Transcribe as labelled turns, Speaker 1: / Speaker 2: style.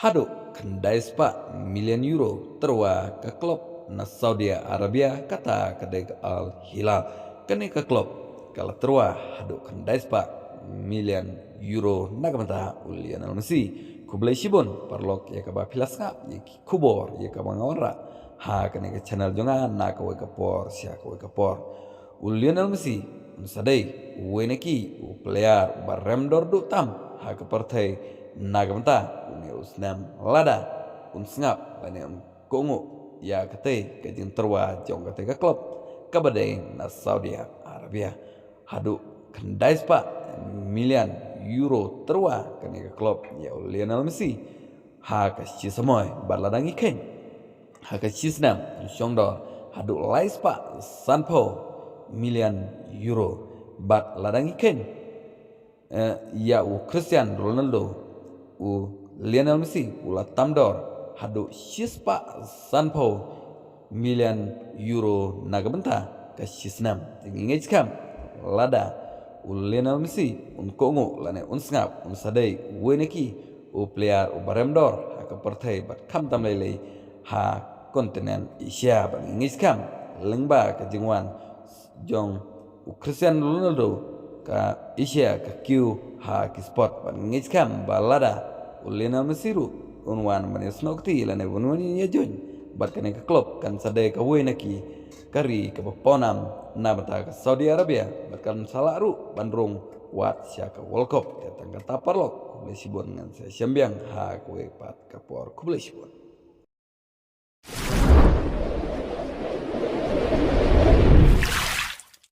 Speaker 1: Haduk kendai sepak milion euro terwa ke klub na Saudi Arabia kata kedai Al Hilal kene ke klub kalau terwa haduk kendai sepak milion euro nagamata Lionel Messi kublai shibun parlok ya kaba pilas ngap ya kubor ya kaba ngawara ha kene ke channel jonga na ka we kapor sia ka we kapor Lionel Messi sadai weneki player barem dor du tam ha ka partai nagamta uni usnam lada unsngap bani kongo ya kate kajing terwa jong kate ka klub kabade na Saudi Arabia hadu kendai spa milian euro terwa kane ka klub ya Lionel Messi ha ka chi samoy barladang iken ha ka chi snam shongdo hadu lai spa sanpo milian euro bat ladang iken ya Cristiano Ronaldo Lionel Messi ula tamdor hadu shispa sanpo milian euro nagamenta ka shisnam tingingej kam lada Lionel Messi kongo lane unsngap unsadai weneki player baremdor ha ka partai bat kam tamlele ha kontinen Asia bangingej kam lengba ka jingwan jong Cristiano Ronaldo ka Asia ka Q ha ki sport bangingej kam balada Lionel Messi ru unwan manis nokti lane unwani yajon bat kane ke klub kan sadai ka weneki kari ke ponam na bata ke Saudi Arabia bat kan salah ru bandrung wat sia ka World Cup ya tangga taparlok kublai sibon ngan saya sembiang ha kue pat kapor kublai sibon